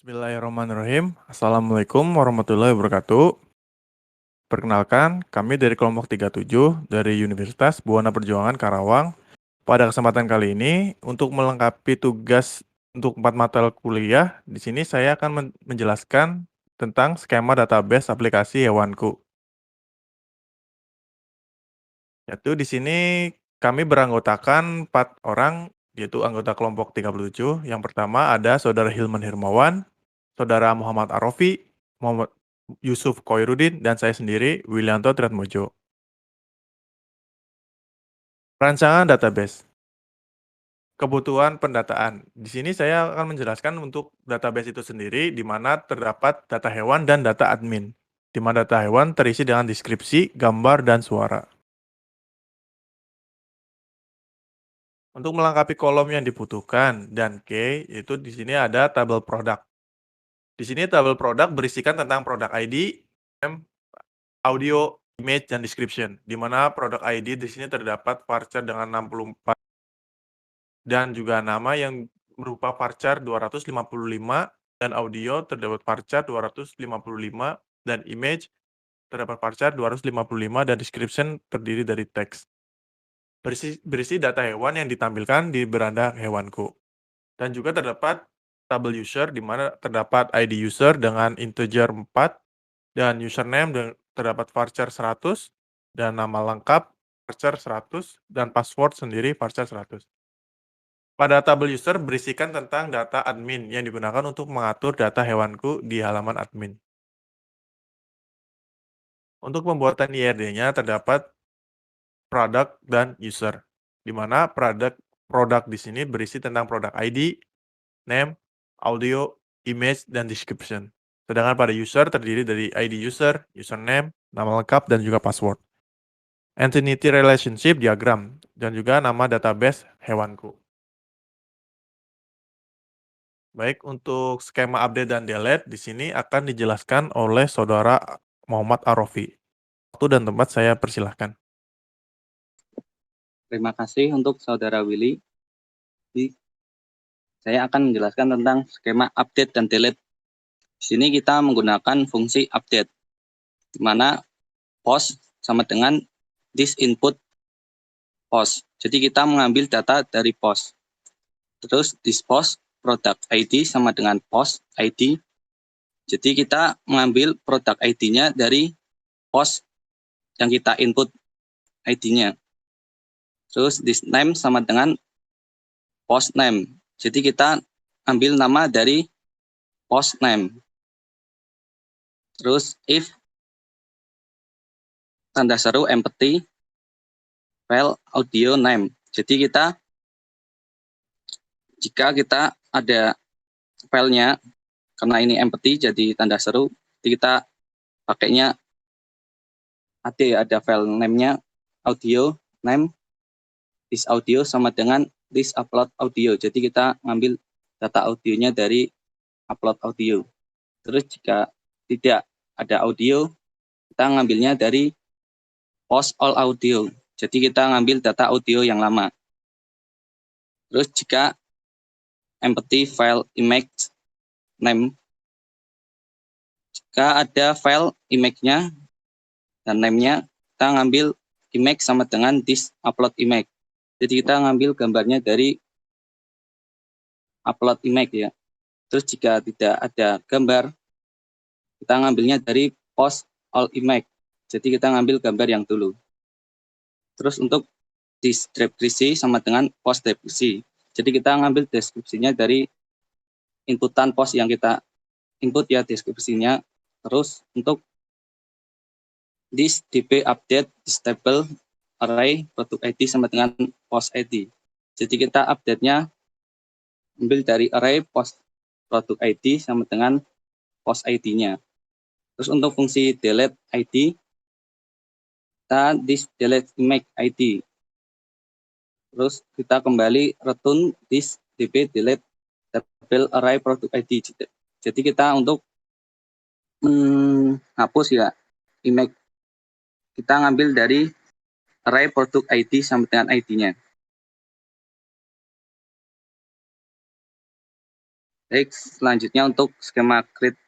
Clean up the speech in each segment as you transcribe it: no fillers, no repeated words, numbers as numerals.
Bismillahirrahmanirrahim. Assalamualaikum warahmatullahi wabarakatuh. Perkenalkan, kami dari kelompok 37 dari Universitas Buana Perjuangan Karawang. Pada kesempatan kali ini, untuk melengkapi tugas untuk 4 mata kuliah, di sini saya akan menjelaskan tentang skema database aplikasi hewanku. Yaitu di sini kami beranggotakan 4 orang, yaitu anggota kelompok 37. Yang pertama ada Saudara Hilman Hermawan, Saudara Muhammad Arofi, Muhammad Yusuf Koirudin, dan saya sendiri, Willianto Triatmojo. Rancangan database. Kebutuhan pendataan. Di sini saya akan menjelaskan untuk database itu sendiri, di mana terdapat data hewan dan data admin. Di mana data hewan terisi dengan deskripsi, gambar, dan suara. Untuk melengkapi kolom yang dibutuhkan dan key, itu di sini ada tabel produk. Di sini tabel produk berisikan tentang produk ID, audio, image, dan description. Di mana produk ID di sini terdapat varchar dengan 64 dan juga nama yang berupa varchar 255 dan audio terdapat varchar 255 dan image terdapat varchar 255 dan description terdiri dari teks. Berisi data hewan yang ditampilkan di beranda hewanku. Dan juga terdapat tabel user di mana terdapat ID user dengan integer 4 dan username terdapat varchar 100 dan nama lengkap varchar 100 dan password sendiri varchar 100. Pada tabel user berisikan tentang data admin yang digunakan untuk mengatur data hewanku di halaman admin. Untuk pembuatan IRD-nya terdapat product dan user, di mana produk di sini berisi tentang produk ID, name, audio, image, dan description. Sedangkan pada user terdiri dari ID user, username, nama lengkap, dan juga password. Entity relationship diagram, dan juga nama database hewanku. Baik, untuk skema update dan delete di sini akan dijelaskan oleh Saudara Muhammad Arofi. Waktu dan tempat saya persilahkan. Terima kasih untuk Saudara Willy. Saya akan menjelaskan tentang skema update dan delete. Di sini kita menggunakan fungsi update, di mana post sama dengan this input post. Jadi kita mengambil data dari post. Terus this post product ID sama dengan post ID. Jadi kita mengambil produk ID-nya dari post yang kita input ID-nya. Terus this name sama dengan post name. Jadi kita ambil nama dari post name. Terus if tanda seru empty file audio name. Jadi jika kita ada filenya, karena ini empty jadi tanda seru, jadi kita pakainya ada file name-nya audio name this audio sama dengan this upload audio. Jadi kita ngambil data audionya dari upload audio. Terus jika tidak ada audio, kita ngambilnya dari post all audio. Jadi kita ngambil data audio yang lama. Terus jika empty file image name, jika ada file image-nya dan name-nya, kita ngambil image sama dengan this upload image. Jadi kita ngambil gambarnya dari upload image ya. Terus jika tidak ada gambar, kita ngambilnya dari post all image. Jadi kita ngambil gambar yang dulu. Terus untuk deskripsi sama dengan post deskripsi. Jadi kita ngambil deskripsinya dari inputan post yang kita input ya deskripsinya. Terus untuk this db update this table array product ID sama dengan post ID. Jadi kita update-nya ambil dari array post product ID sama dengan post ID-nya. Terus untuk fungsi delete ID, kita this delete image ID. Terus kita kembali return this db delete table array product ID. Jadi kita untuk hapus ya image, kita ngambil dari array product ID sama dengan ID-nya. Baik, selanjutnya untuk skema create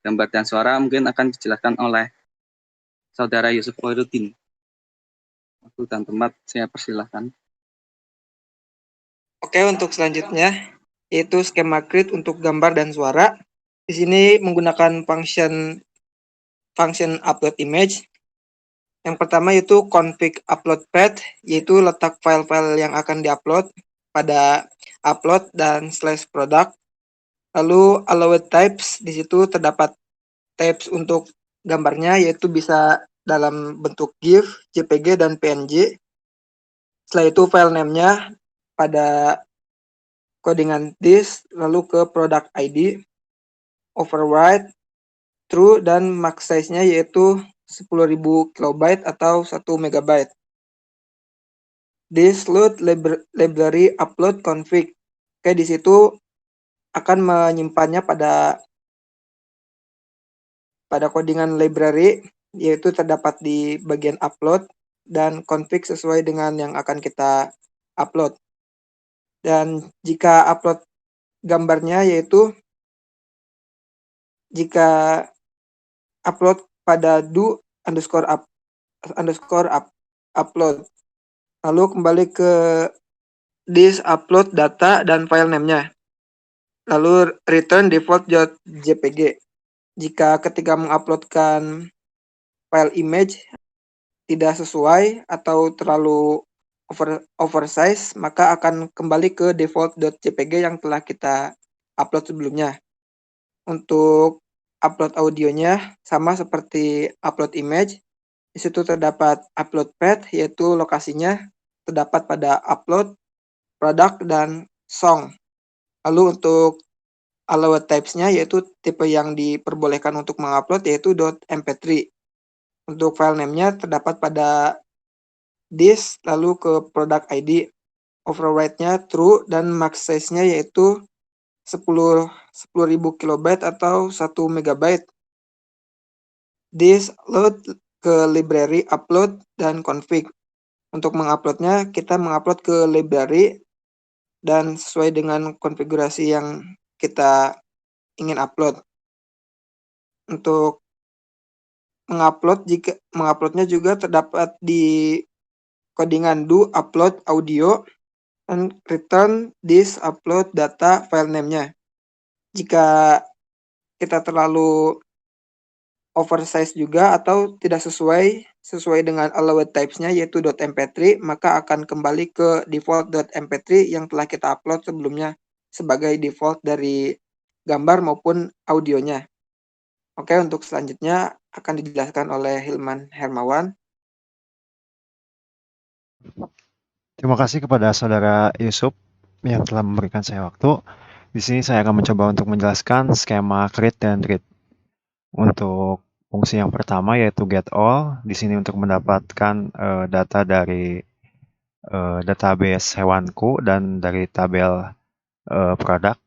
gambar dan suara mungkin akan dijelaskan oleh Saudara Yusuf Khairuddin. Waktu dan tempat saya persilahkan. Oke, untuk selanjutnya yaitu skema create untuk gambar dan suara. Di sini menggunakan function upload image. Yang pertama yaitu config upload path, yaitu letak file-file yang akan diupload pada upload dan /product. Lalu allowed types, di situ terdapat types untuk gambarnya, yaitu bisa dalam bentuk GIF, JPG, dan PNG. Setelah itu file name-nya pada codingan this, lalu ke product ID, override, true, dan max size-nya yaitu 10.000 kilobyte atau 1 megabyte. This load library upload config. Oke, di situ akan menyimpannya pada codingan library, yaitu terdapat di bagian upload dan config sesuai dengan yang akan kita upload. Dan jika upload gambarnya yaitu jika upload pada do upload. Lalu kembali ke this upload data dan file name-nya. Lalu return default.jpg. Jika ketika menguploadkan file image tidak sesuai atau terlalu oversize, maka akan kembali ke default.jpg yang telah kita upload sebelumnya. Untuk upload audionya sama seperti upload image. Di situ terdapat upload path, yaitu lokasinya terdapat pada upload, product, dan song. Lalu untuk allowed types-nya yaitu tipe yang diperbolehkan untuk mengupload yaitu .mp3. Untuk file name-nya terdapat pada this, lalu ke product ID, override-nya true, dan max size-nya yaitu 10.000 kilobyte atau 1 megabyte. This load ke library upload dan config. Untuk menguploadnya kita mengupload ke library dan sesuai dengan konfigurasi yang kita ingin upload. Untuk menguploadnya juga terdapat di codingan do upload audio dan return this upload data file name-nya. Jika kita terlalu oversize juga atau tidak sesuai dengan allowed types-nya yaitu .mp3, maka akan kembali ke default.mp3 yang telah kita upload sebelumnya sebagai default dari gambar maupun audionya. Oke, untuk selanjutnya akan dijelaskan oleh Hilman Hermawan. Terima kasih kepada Saudara Yusuf yang telah memberikan saya waktu. Di sini saya akan mencoba untuk menjelaskan skema create dan read. Untuk fungsi yang pertama yaitu get all, di sini untuk mendapatkan data dari database hewanku dan dari tabel produk.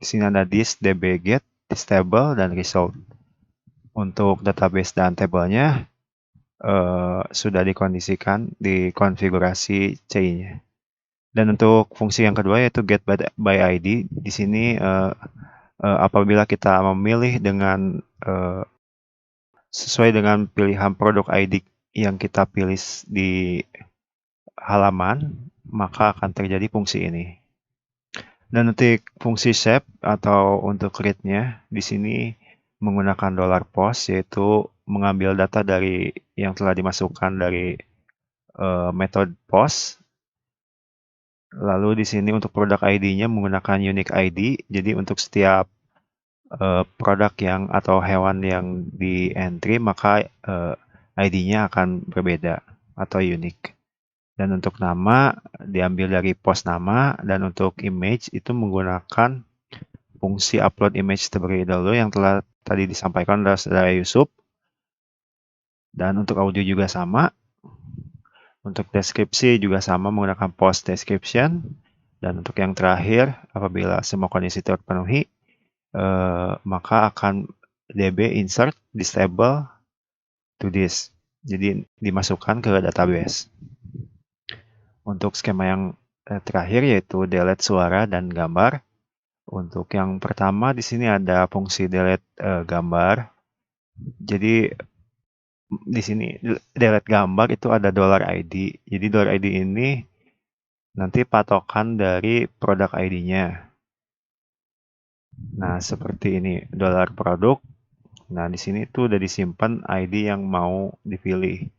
Di sini ada this, db get, this table, dan result. Untuk database dan tabelnya sudah dikondisikan di konfigurasi C-nya. Dan untuk fungsi yang kedua yaitu get by ID, di sini apabila kita memilih dengan sesuai dengan pilihan produk ID yang kita pilih di halaman, maka akan terjadi fungsi ini. Dan untuk fungsi shape atau untuk read-nya, di sini menggunakan $post, yaitu mengambil data dari yang telah dimasukkan dari metode post. Lalu di sini untuk produk ID-nya menggunakan unique ID. Jadi untuk setiap produk yang atau hewan yang di entry, maka ID-nya akan berbeda atau unik. Dan untuk nama diambil dari post nama, dan untuk image itu menggunakan fungsi upload image terlebih dahulu yang telah tadi disampaikan oleh Saudara Yusuf. Dan untuk audio juga sama. Untuk deskripsi juga sama menggunakan post description. Dan untuk yang terakhir, apabila semua kondisi terpenuhi, maka akan db insert this table to this. Jadi dimasukkan ke database. Untuk skema yang terakhir yaitu delete suara dan gambar. Untuk yang pertama di sini ada fungsi delete gambar. Jadi di sini delete gambar itu ada $ID. Jadi $ID ini nanti patokan dari produk ID-nya. Nah, seperti ini, $produk. Nah, di sini tuh udah disimpan ID yang mau dipilih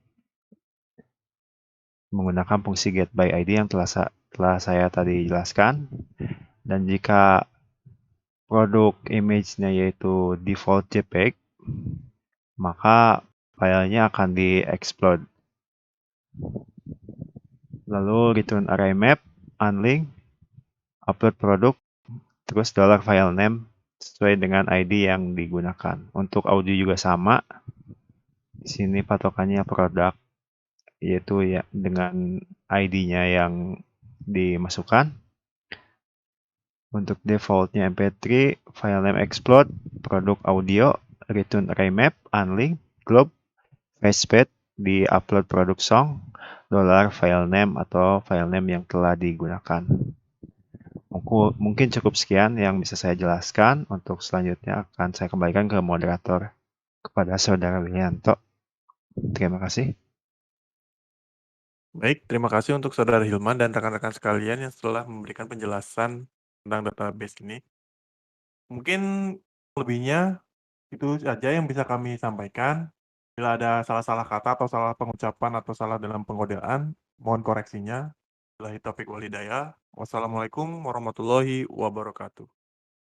menggunakan fungsi getById yang telah saya tadi jelaskan. Dan jika produk image-nya yaitu default JPEG, maka filenya akan di-explode. Lalu return array map, unlink, upload produk, terus $filename sesuai dengan ID yang digunakan. Untuk audio juga sama. Di sini patokannya produk, yaitu ya dengan ID-nya yang dimasukkan. Untuk defaultnya MP3, filename explode, produk audio, return array map, unlink, globe, facepad, di upload produk song, $filename atau filename yang telah digunakan. Mungkin cukup sekian yang bisa saya jelaskan. Untuk selanjutnya akan saya kembalikan ke moderator, kepada Saudara Wilianto. Terima kasih. Baik, terima kasih untuk Saudara Hilman dan rekan-rekan sekalian yang telah memberikan penjelasan tentang database ini. Mungkin lebihnya itu saja yang bisa kami sampaikan. Bila ada salah-salah kata atau salah pengucapan atau salah dalam pengodaan, mohon koreksinya. Billahi taufiq wal hidayah. Wassalamualaikum warahmatullahi wabarakatuh.